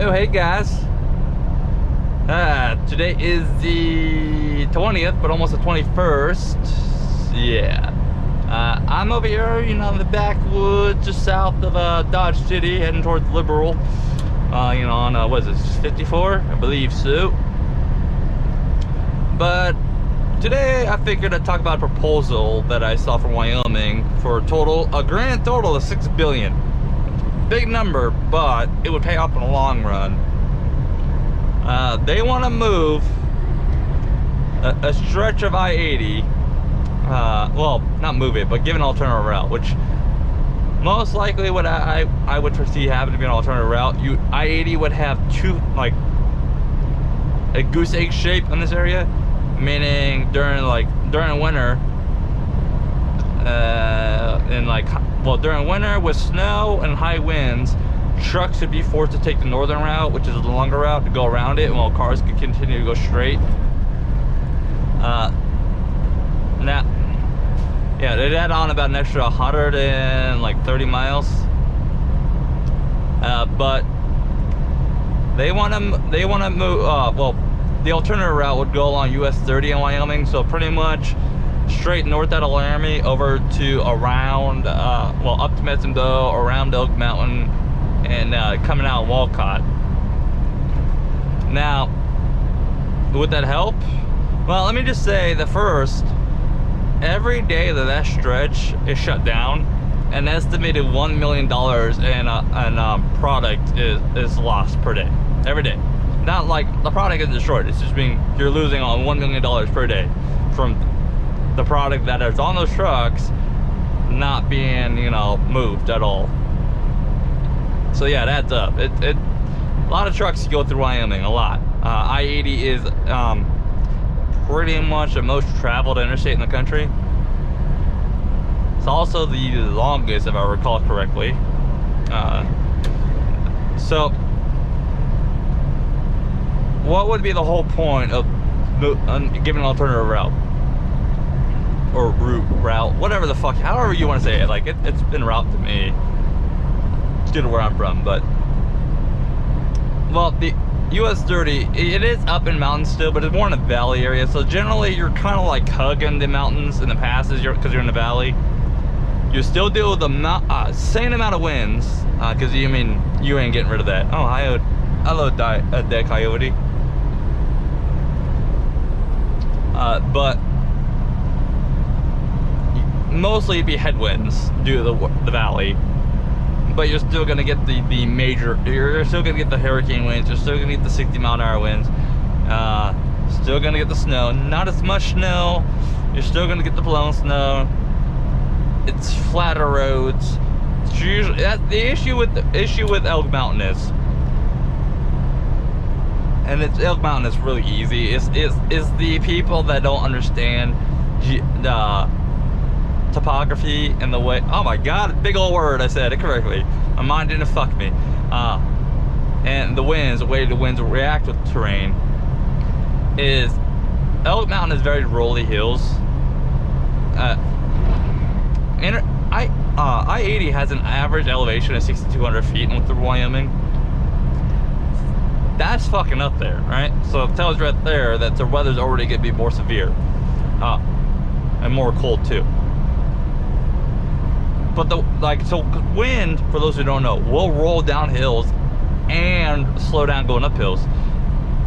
Oh, hey guys. Today is the 20th, but almost the 21st. Yeah. I'm over here, in the backwoods just south of Dodge City, heading towards Liberal. On, what is this, 54? I believe so. But today I figured I'd talk about a proposal that I saw from Wyoming for a grand total of $6 billion. Big number, but it would pay off in the long run. They want to move a stretch of I-80. Well, not move it, but give an alternative route, which most likely what I would foresee happening to be an alternative route. I-80 would have a goose egg shape in this area, meaning during winter, during winter with snow and high winds, trucks would be forced to take the northern route, which is the longer route, to go around it, while cars could continue to go straight. They'd add on about an extra 130 miles. But they want to move. The alternative route would go along US 30 in Wyoming, so pretty much straight north out of Laramie over to around, up to Medicine Bow, around Elk Mountain, and coming out of Walcott. Now, would that help? Well, let me just say that first, every day that stretch is shut down, an estimated $1 million in product is lost per day. Every day. Not like the product is destroyed, it's just you're losing on $1 million per day from the product that is on those trucks not being, moved at all. So yeah, it adds up. A lot of trucks go through Wyoming, a lot. I-80 is pretty much the most traveled interstate in the country. It's also the longest, if I recall correctly. So what would be the whole point of giving an alternative route? Or route, whatever the fuck, however you want to say it. Like, it's been route to me due to where I'm from, but the US 30, it is up in mountains still, but it's more in a valley area, so generally you're kind of like hugging the mountains and the passes because you're in the valley. You still deal with the same amount of winds, because you ain't getting rid of that. Oh, hello, dead coyote. But mostly it'd be headwinds due to the valley, but you're still gonna get the major. You're still gonna get the hurricane winds. You're still gonna get the 60-mile-an-hour winds. Still gonna get the snow. Not as much snow. You're still gonna get the blown snow. It's flatter roads. It's usually the issue with Elk Mountain is, and Elk Mountain is really easy. Is the people that don't understand topography and the way, oh my god, big old word, I said it correctly, my mind didn't fuck me, and the way the winds react with terrain. Is Elk Mountain is very rolly hills, and I-80 has an average elevation of 6,200 feet in through Wyoming. That's fucking up there, right? So it tells you right there that the weather's already gonna be more severe, and more cold too. But wind, for those who don't know, will roll down hills and slow down going up hills.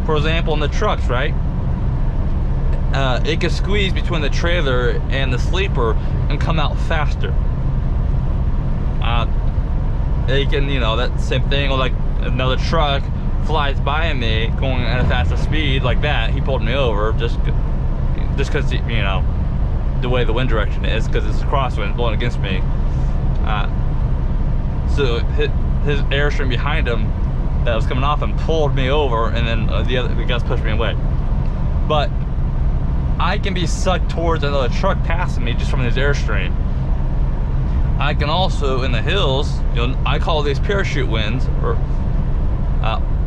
For example, in the trucks, right? It can squeeze between the trailer and the sleeper and come out faster. It can, that same thing, or like another truck flies by me going at a faster speed like that. He pulled me over just because, the way the wind direction is, because it's a crosswind blowing against me. So his airstream behind him that was coming off him pulled me over, and then the guys pushed me away. But I can be sucked towards another truck passing me just from his airstream. I can also, in the hills, I call these parachute winds, or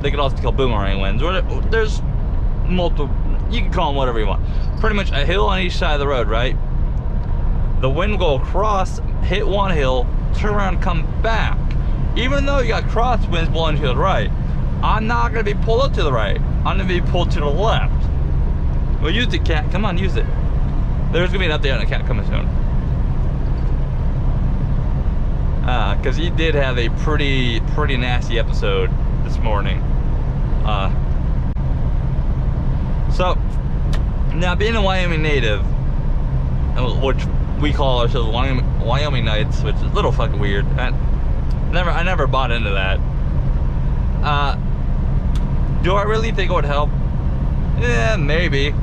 they could also be called boomerang winds. There's multiple, you can call them whatever you want. Pretty much a hill on each side of the road, right? The wind will go across, hit one hill, turn around, come back. Even though you got crosswinds blowing to the right, I'm not gonna be pulled up to the right. I'm gonna be pulled to the left. Well, use it, cat. Come on, use it. There's gonna be an update on the cat coming soon. Because he did have a pretty nasty episode this morning. So now, being a Wyoming native, which we call ourselves Wyoming Knights, which is a little fucking weird. I never bought into that. Do I really think it would help? Yeah, maybe.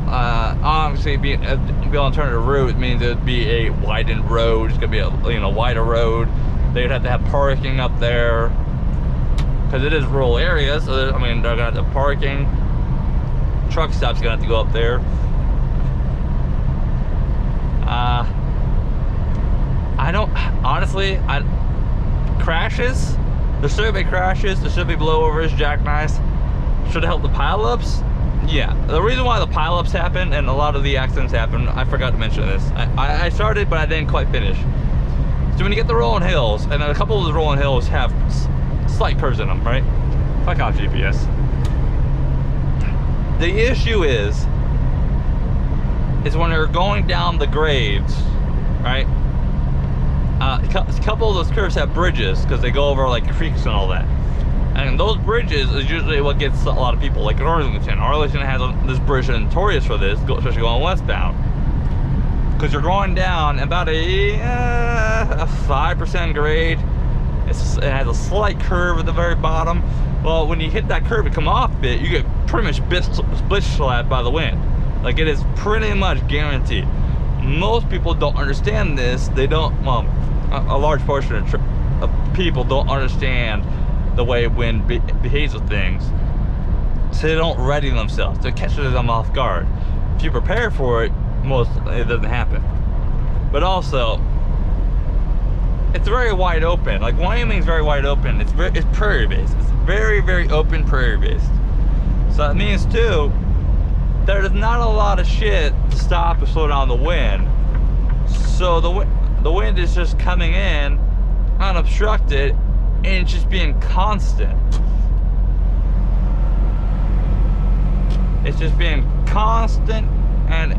Obviously, being an alternative route means it'd be a widened road. It's gonna be a wider road. They'd have to have parking up there because it is rural area. So I mean, they're gonna have parking. Truck stop's gonna have to go up there. I don't honestly. Crashes. There should be crashes. There should be blowovers, jackknives. Should it help the pileups? Yeah. The reason why the pileups happen and a lot of the accidents happen, I forgot to mention this. I started, but I didn't quite finish. So when you get the rolling hills, and then a couple of the rolling hills have slight curves in them, right? Fuck off, GPS. The issue is when you're going down the grades, right? A couple of those curves have bridges because they go over like creeks and all that. And those bridges is usually what gets a lot of people, like in Arlington. Arlington has this bridge and notorious for this, especially going westbound. Because you're going down about a 5% grade. It has a slight curve at the very bottom. Well, when you hit that curve and come off it, you get pretty much split slapped by the wind. Like, it is pretty much guaranteed. Most people don't understand this. They don't, a large portion of people don't understand the way wind behaves with things. So they don't ready themselves. So it catches them off guard. If you prepare for it, it doesn't happen. But also, it's very wide open. Like, Wyoming's very wide open. It's prairie based. It's very open prairie based. So that means too, there's not a lot of shit to stop or slow down the wind. So the wind is just coming in unobstructed, and it's just being constant. It's just being constant, and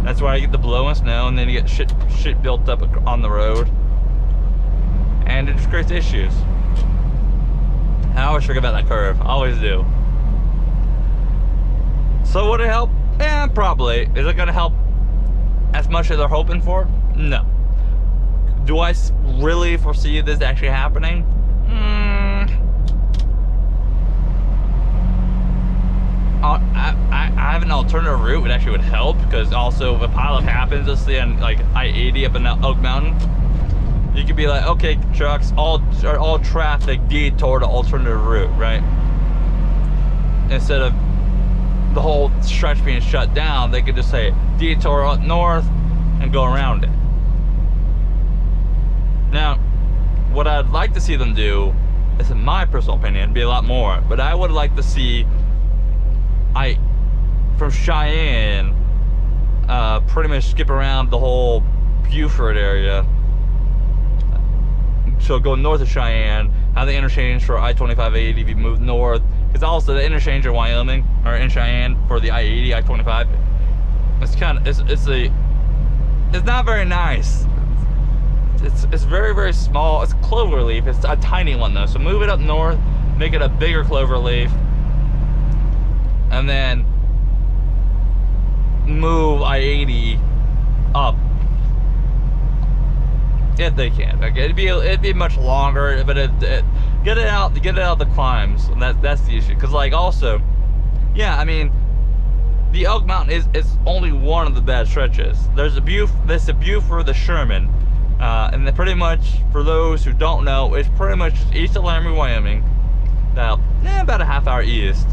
that's why you get the blowing snow, and then you get shit built up on the road, and it just creates issues. I always forget about that curve. I always do. So would it help? Yeah, probably. Is it gonna help as much as they're hoping for? No. Do I really foresee this actually happening? I have an alternative route which actually would help, because also if a pileup happens, let's say on like I-80 up in Oak Mountain, you could be like, okay, trucks, all traffic detour to alternative route, right? Instead of the whole stretch being shut down, they could just say detour up north and go around it. Now, what I'd like to see them do, is in my personal opinion, be a lot more, but I would like to see from Cheyenne pretty much skip around the whole Buford area. So go north of Cheyenne, have the interchange for I-25-80 be moved north, because also the interchange in Wyoming, or in Cheyenne, for the I-80, I-25, it's not very nice. It's very small. It's cloverleaf. It's a tiny one though. So move it up north, make it a bigger cloverleaf, and then move I-80 up if they can. Like, it'd be much longer, but get it out the climbs. And that's the issue. Because like also, yeah, I mean, the Oak Mountain is only one of the bad stretches. There's a Buford, the Sherman. And then pretty much, for those who don't know, it's pretty much east of Laramie, Wyoming, about a half hour east.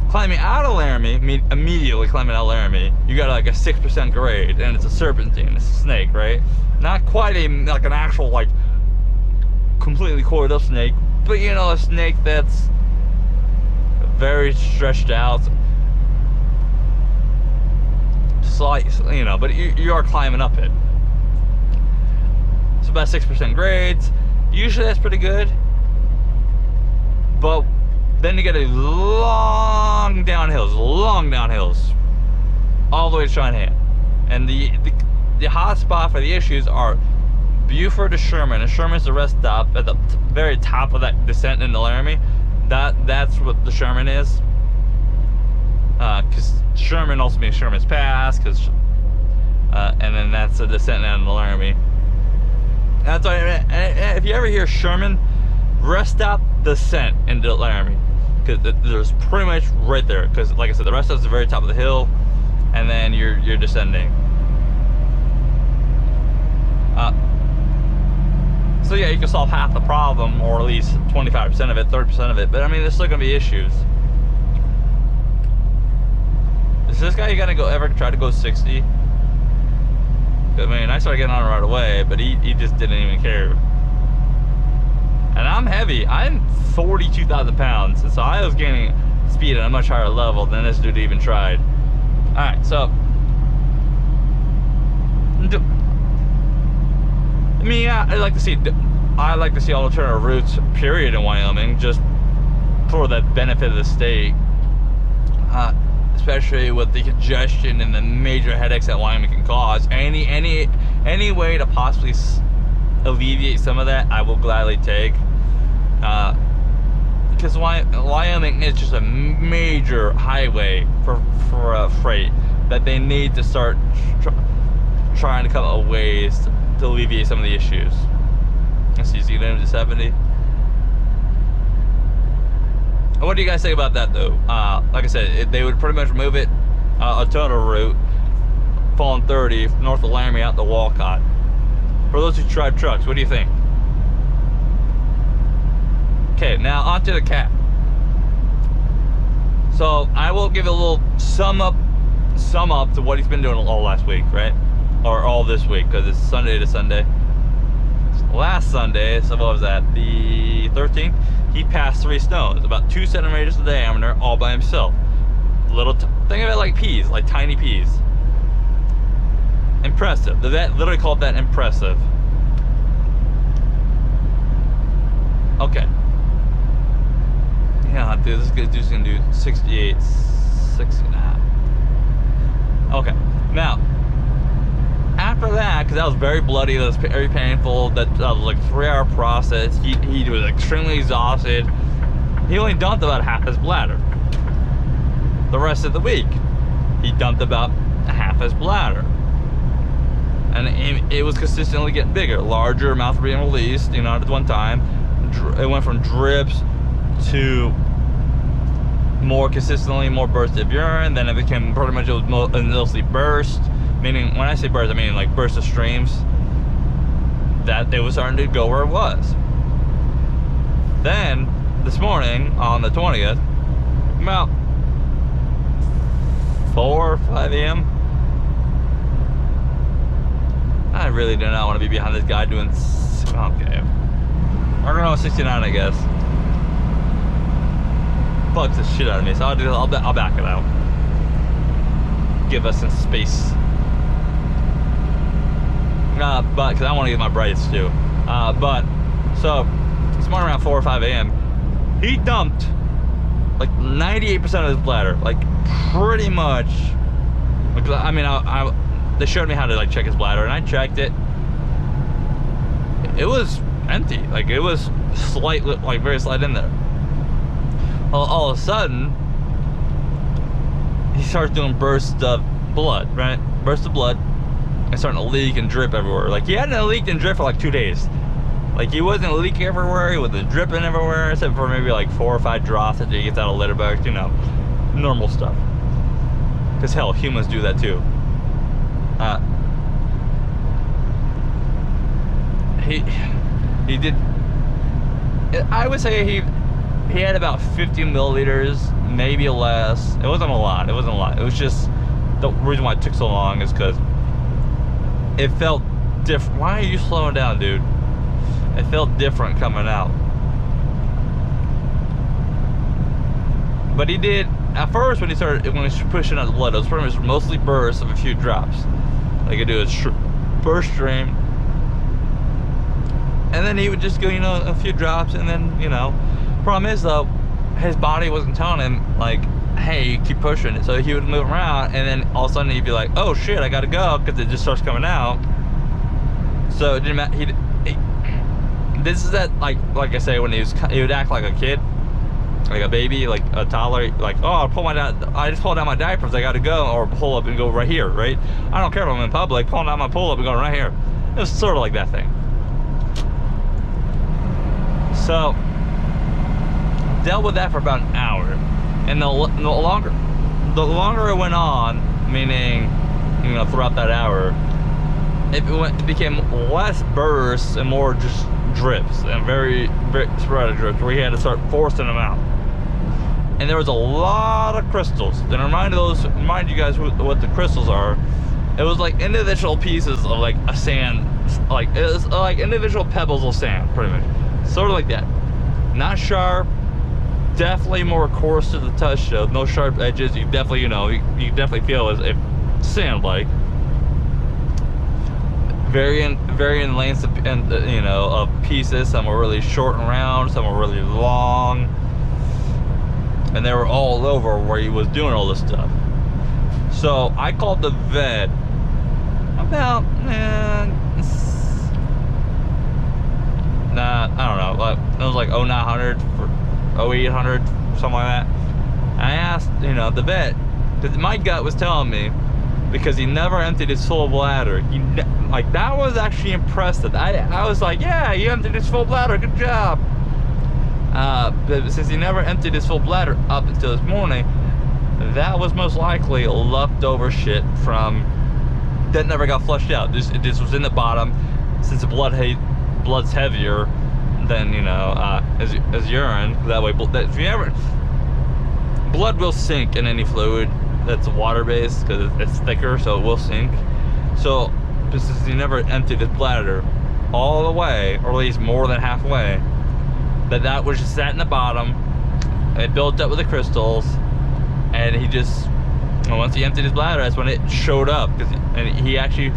Climbing out of Laramie, immediately climbing out of Laramie, you got like a 6% grade, and it's a serpentine, it's a snake, right? Not quite like an actual, like, completely coiled up snake, but you know, a snake that's very stretched out. Slightly, you know, but you are climbing up it. It's about 6% grades. Usually that's pretty good. But then you get a long downhills, all the way to Cheyenne. And the hot spot for the issues are Buford to Sherman, and Sherman's the rest stop at the very top of that descent into Laramie. That's what the Sherman is. Because Sherman also means Sherman's Pass, and then that's the descent down into Laramie. That's why, if you ever hear Sherman, rest stop, descent into Laramie, because there's pretty much right there. Because like I said, the rest stop's the very top of the hill, and then you're descending. So yeah, you can solve half the problem, or at least 25% of it, 30% of it. But I mean, there's still gonna be issues. Is this guy gonna ever try to go 60? I mean, I started getting on right away, but he just didn't even care. And I'm heavy. I'm 42,000 pounds, and so I was gaining speed at a much higher level than this dude even tried. All right, so I mean, yeah, I like to see alternative routes, period, in Wyoming, just for the benefit of the state, especially with the congestion and the major headaches that Wyoming can cause. Any way to possibly alleviate some of that, I will gladly take, because Wyoming is just a major highway for freight that they need to start trying to come up with ways to alleviate some of the issues. Let's see, is he going to 70? What do you guys think about that, though? Like I said, they would pretty much remove it, a tunnel route, falling 30 north of Laramie out to Walcott. For those who drive trucks, what do you think? Okay, now onto the cap. So I will give a little sum up to what he's been doing all last week, right? Or all this week, because it's Sunday to Sunday. Last Sunday, so what was that, the 13th? He passed 3 stones, about 2 centimeters in diameter, all by himself. Think of it like peas, like tiny peas. Impressive. The vet literally called that impressive. Okay. Yeah, dude, this dude's gonna do 68, 69. Okay, now, after that, because that was very bloody, that was very painful, that was like a 3-hour process, he was extremely exhausted. He only dumped about half his bladder. The rest of the week, he dumped about half his bladder. And it was consistently getting bigger, larger amounts were being released, at one time. It went from drips to more consistently, more bursts of urine. Then it became pretty much mostly burst. Meaning, when I say burst, I mean like bursts of streams. That they was starting to go where it was. Then, this morning, on the 20th, about 4 or 5 a.m., I really do not want to be behind this guy doing, okay, we're going to 69, I guess. Bugs the shit out of me, so I'll back it out. Give us some space. But because I want to get my braids too. So this morning around 4 or 5 a.m., he dumped like 98% of his bladder, like pretty much. Because I mean, they showed me how to like check his bladder, and I checked it. It was empty, like it was slightly, like very slight in there. All of a sudden, he starts doing bursts of blood, right? Bursts of blood. And starting to leak and drip everywhere. Like, he hadn't leaked and dripped for like 2 days. Like, he wasn't leaking everywhere, he wasn't dripping everywhere, except for maybe like 4 or 5 drops after he gets out of litter bags, normal stuff. Because hell, humans do that too. He did, I would say he had about 50 milliliters, maybe less. It wasn't a lot, it was just, the reason why it took so long is because it felt different. Why are you slowing down, dude? It felt different coming out. But he did, at first when he was pushing out the blood, it was pretty much mostly bursts of a few drops. Like, it do a burst stream. And then he would just go, you know, a few drops, and then, you know, problem is though, his body wasn't telling him like, hey, keep pushing it. So he would move around, and then all of a sudden he'd be like, oh shit, I gotta go, because it just starts coming out. So it didn't matter. This is that, like I say, when he would act like a kid, like a baby, like a toddler, like, oh, I just pulled down my diapers, I gotta go, or pull up and go right here, right? I don't care if I'm in public, pulling down my pull up and going right here. It was sort of like that thing. So dealt with that for about an hour, and the longer it went on, meaning, you know, throughout that hour, it became less bursts and more just drips, and very, very sporadic drips, where he had to start forcing them out. And there was a lot of crystals. And remind you guys what the crystals are. It was like individual pieces of like a sand, like it was like individual pebbles of sand, pretty much, sort of like that. Not sharp, definitely more coarse to the touch, though. No sharp edges. You definitely, you know, you definitely feel as if sand-like. Varying lengths of, and you know, of pieces. Some were really short and round, some were really long, and they were all over where he was doing all this stuff. So I called the vet about, I don't know, like, it was like 0900 for 0800, something like that. And I asked, you know, the vet, because my gut was telling me, because he never emptied his full bladder. Like, that was actually impressive. I was like, yeah, you emptied his full bladder, good job. But since he never emptied his full bladder up until this morning, that was most likely leftover shit from that never got flushed out. This was in the bottom, since the blood's heavier than, you know, as urine. That way, blood will sink in any fluid that's water-based, because it's thicker, so it will sink. So since he never emptied his bladder all the way, or at least more than halfway, that was just sat in the bottom, and it built up with the crystals, and he just, once he emptied his bladder, that's when it showed up. And he actually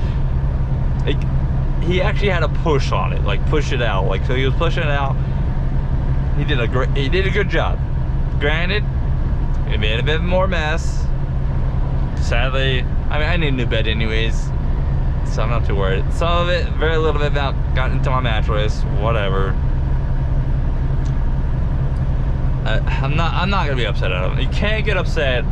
had a push on it, like push it out, like, so he was pushing it out. He did a good job. Granted, it made a bit more mess. Sadly, I mean, I need a new bed anyways, so I'm not too worried. Some of it, very little bit, got into my mattress, whatever. I'm not gonna be upset at him. You can't get upset.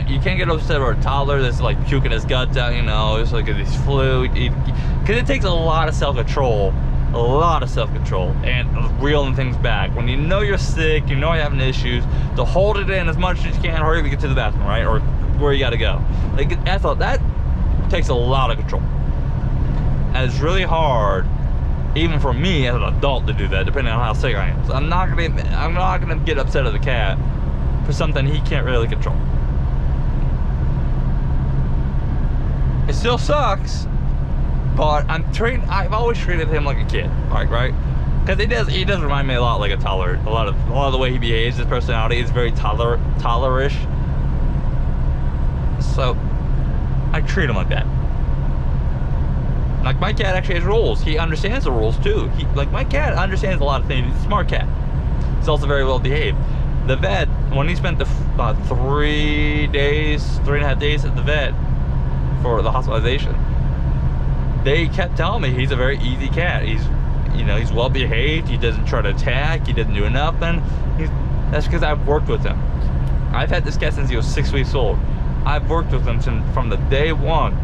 You can't get upset over a toddler that's like puking his guts out, you know, it's like this flu. Because it takes a lot of self-control, and reeling things back. When you know you're sick, you know you're having issues, to hold it in as much as you can, hurry to get to the bathroom, right? Or where you gotta go. Like, I thought that takes a lot of control. And it's really hard, even for me as an adult, to do that, depending on how sick I am. So I'm not gonna get upset at the cat for something he can't really control. It still sucks, but I've always treated him like a kid, right? Because he does remind me a lot like a toddler. A lot of the way he behaves, his personality is very toddlerish. So I treat him like that. Like, my cat actually has rules. He understands the rules too. Like, my cat understands a lot of things. He's a smart cat. He's also very well behaved. The vet, when he spent the 3.5 days at the vet for the hospitalization, they kept telling me he's a very easy cat. He's well behaved. He doesn't try to attack. He doesn't do nothing. That's because I've worked with him. I've had this cat since he was 6 weeks old. I've worked with him from the day one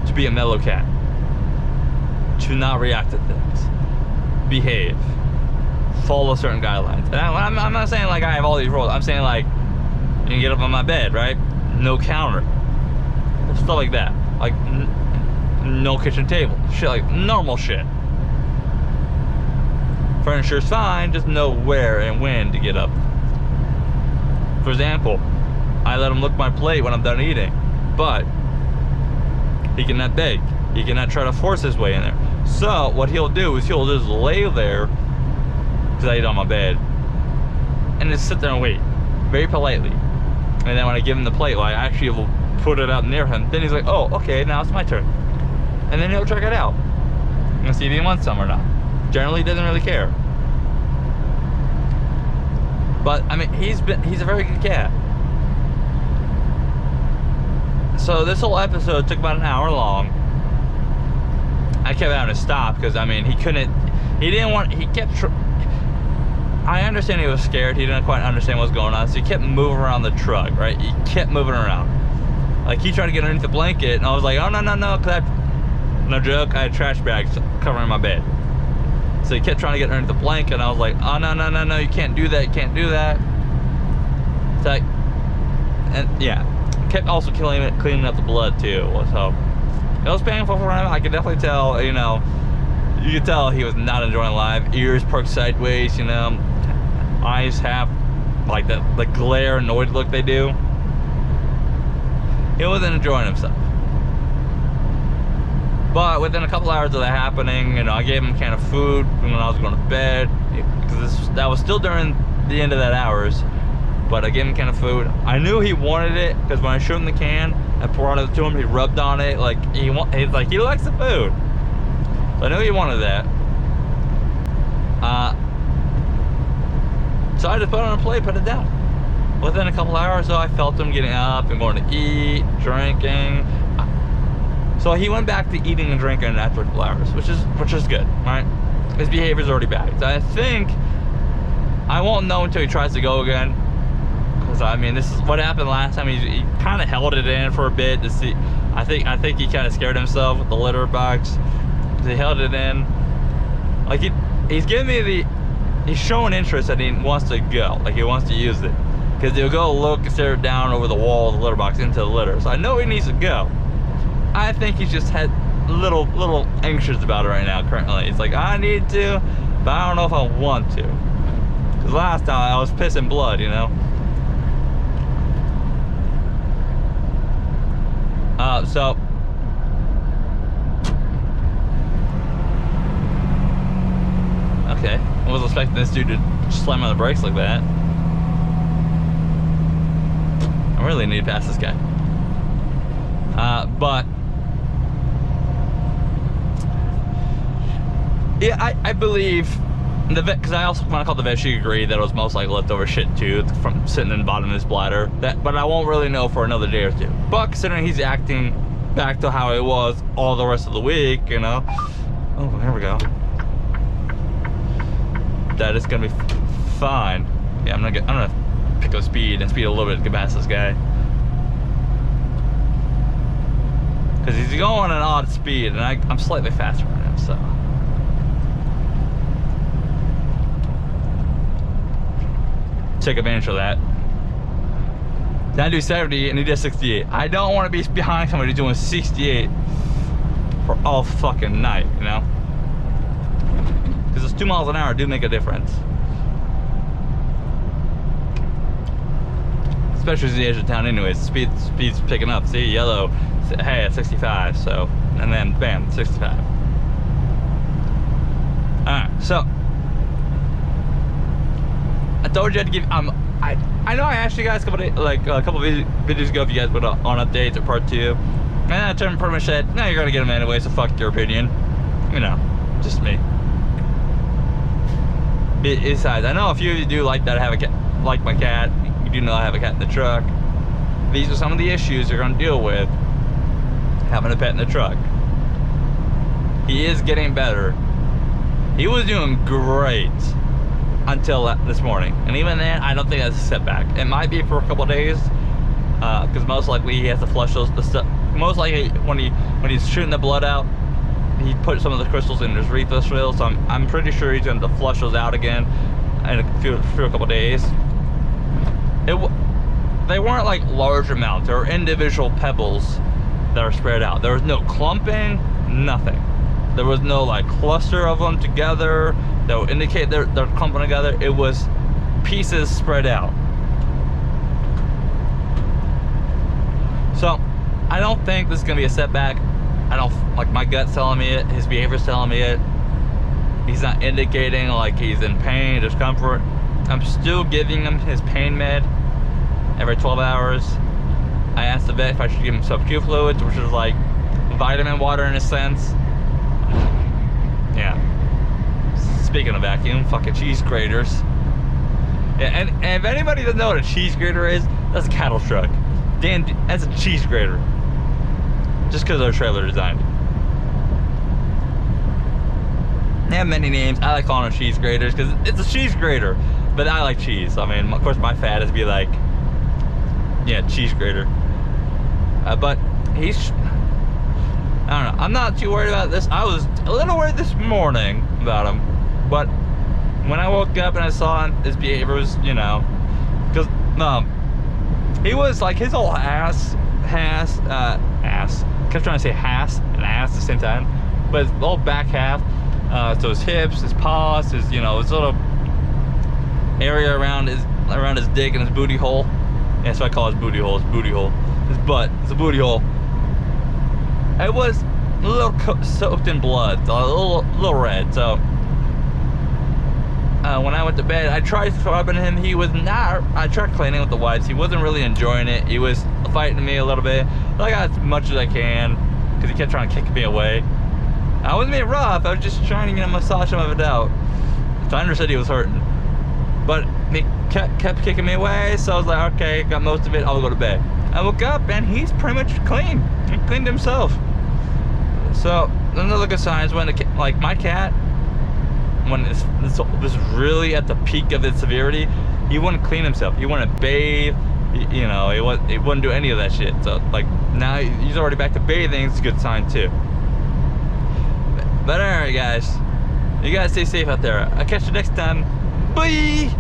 to be a mellow cat, to not react to things, behave, follow certain guidelines. And I'm not saying like I have all these rules. I'm saying like, you can get up on my bed, right? No counter, stuff like that. Like no kitchen table, shit, like normal shit. Furniture's fine, just know where and when to get up. For example, I let him lick my plate when I'm done eating, but he cannot beg. He cannot try to force his way in there. So what he'll do is he'll just lay there, because I eat on my bed, and just sit there and wait, very politely. And then when I give him the plate, well, I actually will put it out near him. Then he's like, oh, okay, now it's my turn. And then he'll check it out. and see if he wants some or not. Generally, he doesn't really care. But I mean, he's a very good cat. So this whole episode took about an hour long. I kept having to stop because I mean, he kept. I understand he was scared. He didn't quite understand what was going on, so he kept moving around the truck, right? He kept moving around. Like, he tried to get underneath the blanket, and I was like, oh, no, because no joke, I had trash bags covering my bed. So he kept trying to get underneath the blanket, and I was like, oh, no, you can't do that, So, and yeah, kept also cleaning up the blood, too. So, it was painful for him. I could definitely tell, you know, you could tell he was not enjoying life. Ears perked sideways, you know. Eyes half, like the glare annoyed look they do. He wasn't enjoying himself. But within a couple hours of that happening, you know, I gave him a can of food when I was going to bed. Because that was still during the end of that hours. But I gave him a can of food. I knew he wanted it because when I showed him the can, I brought it to him. He rubbed on it like he likes the food. So I knew he wanted that. So I just put it on a plate, put it down. Within a couple hours, though, I felt him getting up and going to eat, drinking. So he went back to eating and drinking after a couple hours, which is good, right? His behavior's already back. So I think I won't know until he tries to go again. Because I mean, this is what happened last time. He kind of held it in for a bit to see. I think he kind of scared himself with the litter box. He held it in. Like he's giving me he's showing interest that he wants to go, like he wants to use it. Because he'll go look and stare down over the wall of the litter box into the litter. So I know he needs to go. I think he's just had little anxious about it right now currently. It's like, I need to, but I don't know if I want to. Because last time I was pissing blood, you know. So okay, I wasn't expecting this dude to slam on the brakes like that. I really need to pass this guy. But yeah, I believe the vet, because I also, when I called the vet, she agreed that it was most likely leftover shit too from sitting in the bottom of his bladder. But I won't really know for another day or two. But considering he's acting back to how he was all the rest of the week, you know. Oh, here we go. That is gonna be fine. Yeah, I'm gonna pick up speed and speed a little bit to get past this guy. Because he's going at an odd speed, and I'm slightly faster than him, so. Take advantage of that. Then I do 70 and he does 68. I don't want to be behind somebody doing 68 for all fucking night, you know? Because those 2 miles an hour do make a difference. Especially at the edge of town anyways. Speed's picking up. See, yellow. Hey, at 65, so. And then, bam, 65. Alright, so. I told you I'd give, I know I asked you guys a couple videos ago if you guys put on updates or part 2. And I pretty much said, no, you're gonna get them anyway, so fuck your opinion. You know, just me. Besides, I know a few of you do like that I have a cat, like my cat. You do know I have a cat in the truck. These are some of the issues you're gonna deal with having a pet in the truck. He is getting better. He was doing great until this morning, and even then I don't think that's a setback. It might be for a couple of days, because most likely he has to flush the stuff. Most likely when he's shooting the blood out, he put some of the crystals in his urethral, so I'm pretty sure he's going to flush those out again in a couple of days. They weren't like large amounts. There were individual pebbles that are spread out. There was no clumping, nothing. There was no like cluster of them together that would indicate they're clumping together. It was pieces spread out. So I don't think this is gonna be a setback. I don't, like, my gut's telling me it, his behavior's telling me it. He's not indicating like he's in pain, discomfort. I'm still giving him his pain med every 12 hours. I asked the vet if I should give him sub-Q fluids, which is like vitamin water in a sense. speaking of vacuum, fucking cheese graters. Yeah, and if anybody doesn't know what a cheese grater is, that's a cattle truck. Dan, that's a cheese grater. Just because our trailer designed. They have many names. I like calling them cheese graters because it's a cheese grater. But I like cheese. I mean, of course, my fad is be like, yeah, cheese grater. But he's, I don't know. I'm not too worried about this. I was a little worried this morning about him. But when I woke up and I saw his behavior was, you know, because he was like his whole ass. Kept trying to say ass and ass at the same time, but his whole back half, so his hips, his paws, his, you know, his little area around his dick and his booty hole. Yeah, that's what I call his booty hole. His booty hole, his butt. It's a booty hole. It was a little soaked in blood, a little red. So when I went to bed, I tried scrubbing him. He was not. I tried cleaning with the wipes. He wasn't really enjoying it. He was fighting me a little bit. I got as much as I can because he kept trying to kick me away. I wasn't being rough. I was just trying to get a massage him of it out. So I understood he was hurting, but he kept kicking me away. So I was like, okay, got most of it. I'll go to bed. I woke up and he's pretty much clean. He cleaned himself. So another good sign is when like my cat, when this was really at the peak of its severity, he wouldn't clean himself. He wouldn't bathe. You know, he wouldn't do any of that shit. So like now he's already back to bathing. It's a good sign too. But alright guys, you guys stay safe out there. I'll catch you next time. Bye.